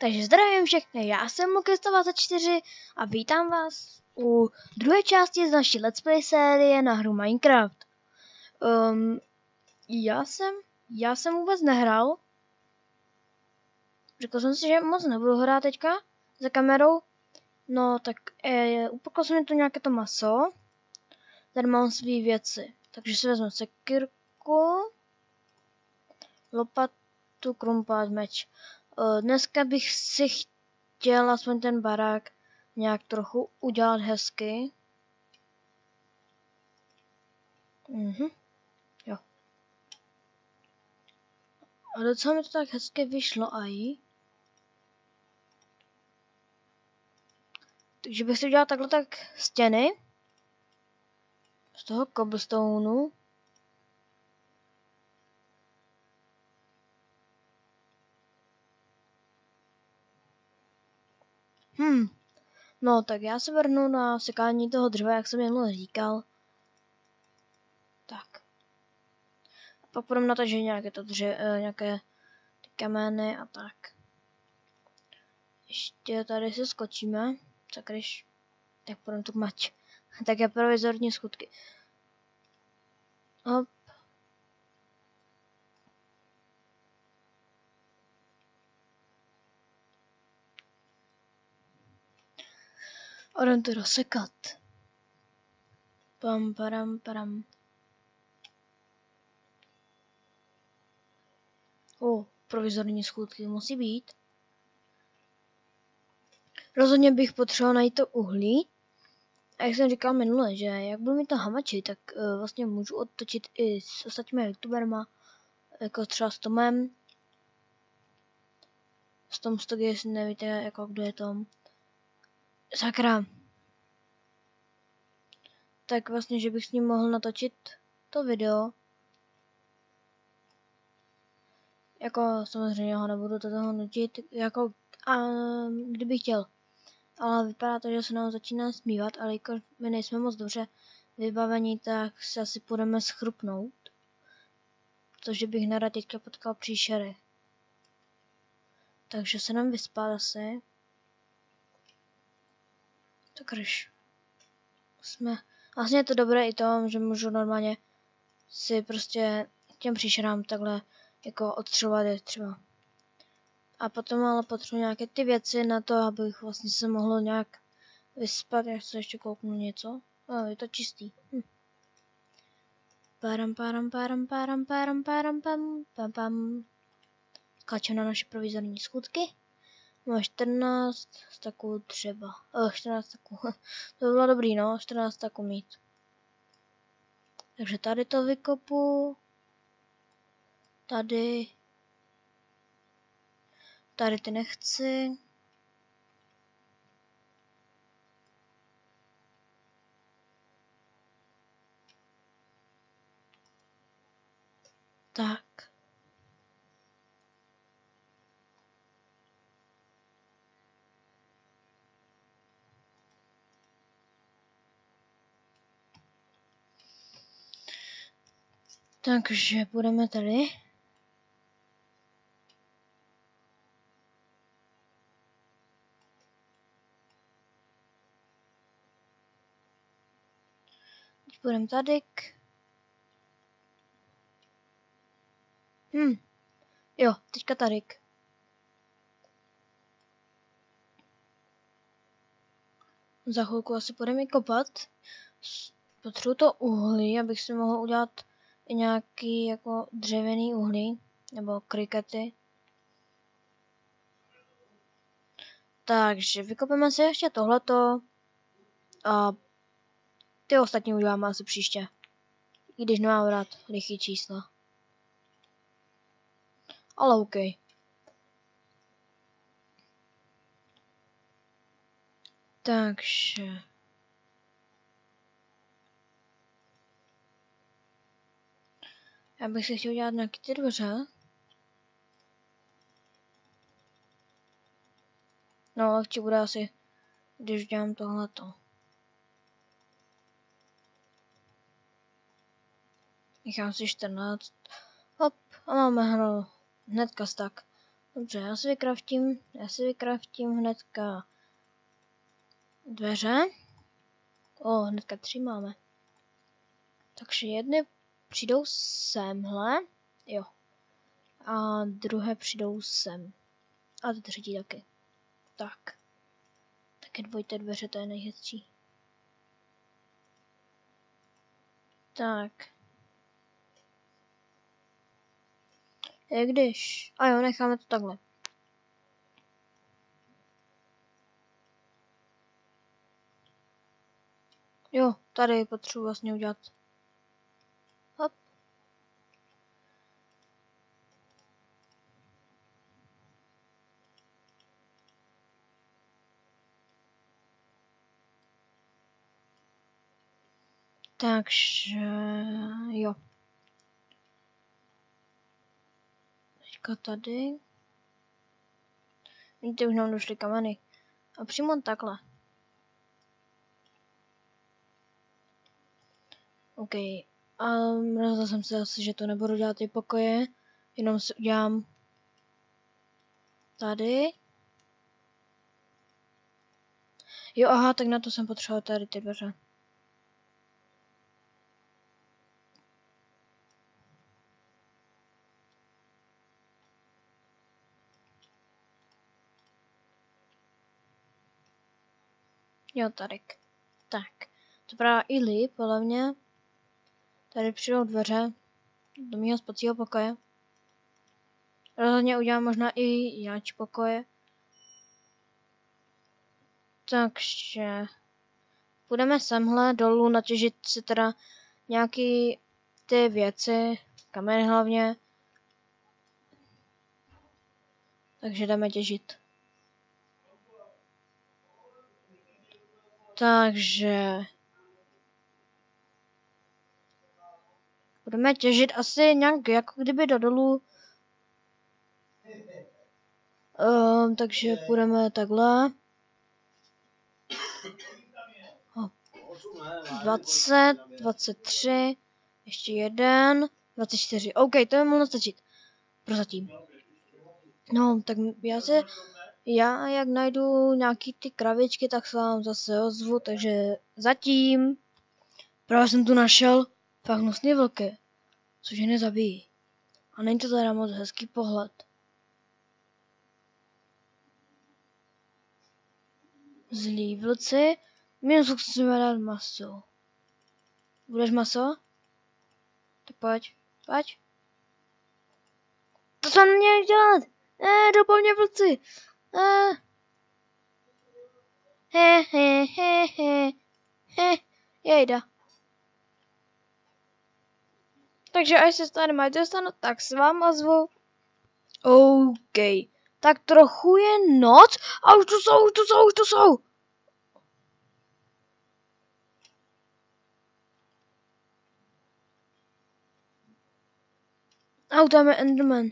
Takže zdravím všechny, já jsem Lukestova24 a vítám vás u druhé části z naší Let's Play série na hru Minecraft. Já jsem vůbec nehrál. Řekl jsem si, že moc nebudu hrát teďka za kamerou. No tak upeklo se mi to nějaké to maso. Tady mám svý věci. Takže si vezmu sekyrku, lopatu, krumpát, meč. Dneska bych si chtěl aspoň ten barák nějak trochu udělat hezky. Jo. A docela mi to tak hezky vyšlo aj. Takže bych si udělal takhle tak stěny. Z toho cobblestoneu. No tak já se vrhnu na sekání toho dřeva, jak jsem jen říkal. Tak. A pak budeme natažit nějaké to nějaké ty kameny a tak. Ještě tady se skočíme. Tak když... Tak budeme tu mať. Tak je provizorní schůdky. Hop. A jdem to rozsekat. Pam, param, param. Provizorní schůdky musí být. Rozhodně bych potřeboval najít to uhlí. A jak jsem říkal minule, že jak budu mít to hamači, tak vlastně můžu odtočit i s ostatními youtuberma, jako třeba s Tomem. S Tom Stogy, jestli nevíte, jako kdo je Tom. Sakra. Tak vlastně, že bych s ním mohl natočit to video. Jako samozřejmě ho nebudu do toho nutit, jako kdybych chtěl. Ale vypadá to, že se nám začíná smívat, ale jako my nejsme moc dobře vybavení, tak se asi půjdeme schrupnout. Protože bych nerad teďka potkal příšery. Takže se nám vyspat asi. Tak když jsme... Vlastně je to dobré i to, že můžu normálně si prostě těm příšerám takhle jako odstřelovat je třeba. A potom ale potřebuji nějaké ty věci na to, abych vlastně se mohl nějak vyspat. Já se ještě kouknu něco. Je to čistý. Páram, páram, páram, páram, páram, páram, pam, pam, pam. Skáčem na naše provizorní schůdky. Mám 14 staků třeba. 14 staků. To by bylo dobrý, no. 14 staků mít. Takže tady to vykopu. Tady. Tady ty nechci. Tak. Takže budeme tady. Teď budeme tady. Jo, teďka tady. Za chvilku asi budeme kopat. Potřebuji to uhlí, abych si mohl udělat i nějaký jako dřevěný uhlí. Nebo krikety. Takže vykopeme si ještě tohleto. A ty ostatní uděláme asi příště. I když nemám rád lichý čísla. Ale OK. Takže... Já bych si chtěl udělat nějaký ty dveře. No, lehčí bude asi, když dělám tohleto. Nechám si 14. Hop, a máme hnedka stack. Dobře, já si vykraftím hnedka dveře. Hnedka 3 máme. Takže jedny přijdou semhle, jo. A druhé přijdou sem. A ty třetí taky. Tak. Taky dvojité dveře, to je nejhezčí. Tak. A jo, necháme to takhle. Jo, tady potřebuji vlastně udělat. Hop. Takže jo. Teďka tady. Vidíte, už nám došly kameny. A přímo takhle. OK. A rozhodl jsem se asi, že to nebudu dělat ty pokoje. Jenom si udělám tady. Jo, aha, tak na to jsem potřeboval tady ty dveře. Jo, tady. Tak. To právě i líp, podle mě. Tady přijdou dveře do mého spacího pokoje. Rozhodně udělám možná i jináč pokoje. Takže půjdeme semhle dolů natěžit si teda nějaký ty věci, kameny hlavně. Takže jdeme těžit. Takže budeme těžit asi nějak jako kdyby do dolů. Takže půjdeme takhle. 20, 23, ještě jeden, 24. OK, to by mohlo stačit. Prozatím. No, tak já jak najdu nějaký ty kravičky, tak se vám zase ozvu, takže zatím. Právě jsem tu našel fakt nosný vlky, což je nezabijí. A není to teda moc hezký pohled. Zlí vlci, minus musíme dát maso. Budeš maso? Tak pojď. To jsem měl dělat. Dopo mě vlci. Jejda. Takže až se tady máte dostanu, tak se vám ozvu. OK. Tak trochu je noc a už tu jsou. A tam je Enderman.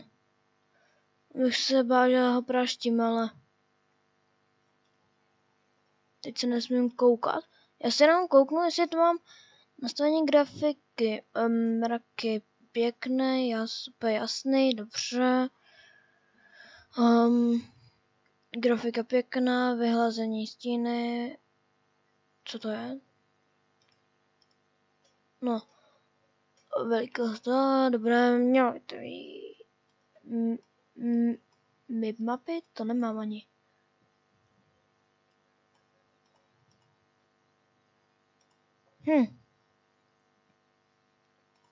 Bych se bál, že ho praštím, ale teď se nesmím koukat. Já si jenom kouknu, jestli to mám nastavení grafiky. Mraky pěkné, jasný, dobře. Grafika pěkná, vyhlazení stíny. Co to je? No. Velikost, dobré, mělo to mip mapy, to nemám ani.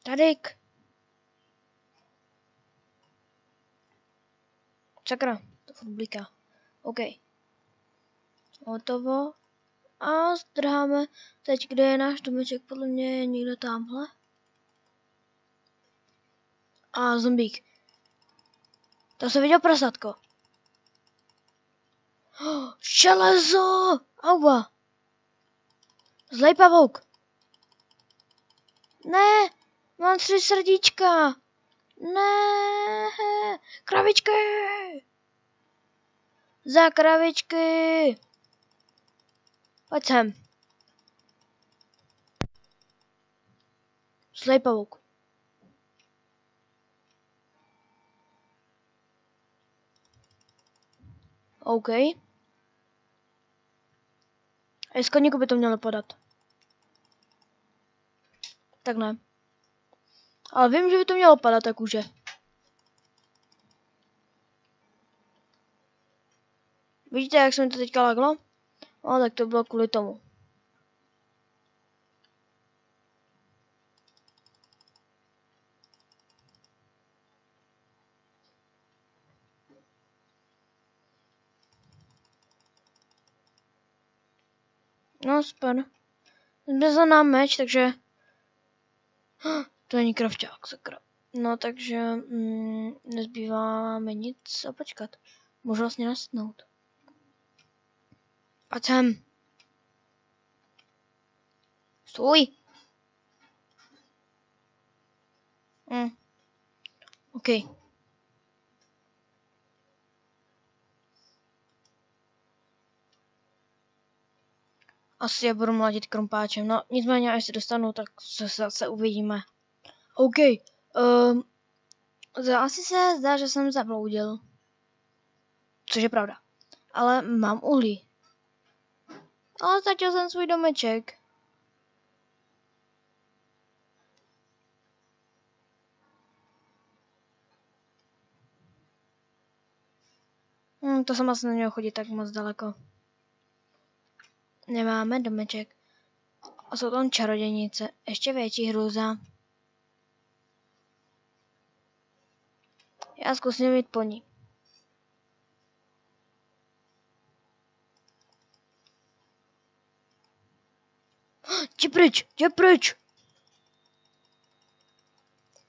Tadyk. Sakra, to furt bliká. OK. Hotovo. A zdrháme. Teď, kde je náš domeček, podle mě je někde tamhle. A zombík. Tam jsem viděl prasátko. Železo! Auba! Zlej pavouk. Ne, mám 3 srdíčka. Ne, kravičky. Za kravičky. Pojď sem. Zlej pavouk. OK. A z koníku by to mělo padat. Tak ne. Ale vím, že by to mělo padat, tak už je. Vidíte, jak se mi to teďka laglo? No, tak to bylo kvůli tomu. No, super. Zbězl nám meč, takže... To není krafťák, sakra. No, takže nezbývá mi nic a počkat. Můžu vlastně nasetnout. Pojď sem. Stůj. OK. Asi je budu mladit krompáčem. No, nicméně, až se dostanu, tak se zase uvidíme. OK. Asi se zdá, že jsem zabloudil. Což je pravda. Ale mám uhlí. Ale ztratil jsem svůj domeček. To jsem asi neměl chodit tak moc daleko. Nemáme domeček. A jsou tam čarodějnice. Ještě větší hrůza. Já zkusím jít po ní. Jdi pryč!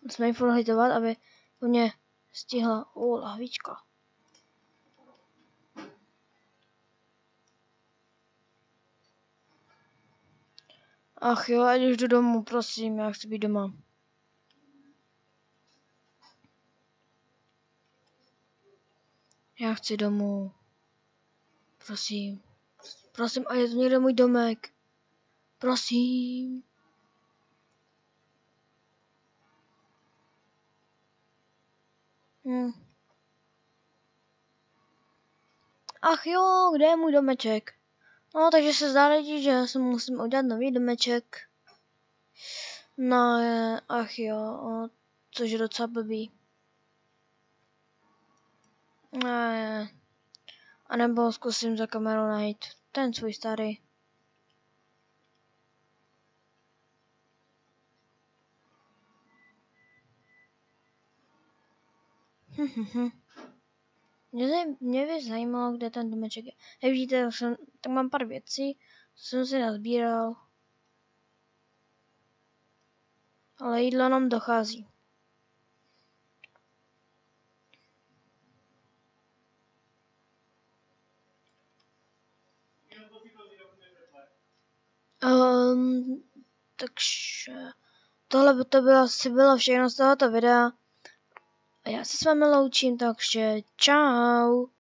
Musíme ji furt hitovat, aby po mě stihla. Lahvička. Ach jo, ať už jdu domů, prosím, já chci být doma. Já chci domů. Prosím. Prosím, a je to někde můj domek. Prosím. Ach jo, kde je můj domeček? No, takže se zdá lidi, že si musím udělat nový domeček. No, ach jo, což je docela blbý. A nebo zkusím za kamerou najít ten svůj starý. Mě by zajímalo, kde ten domeček je. Jak vidíte, tak mám pár věcí, co jsem si nazbíral. Ale jídlo nám dochází. Takže tohle by to bylo všechno z tohoto videa. A já se s vámi loučím, takže čau.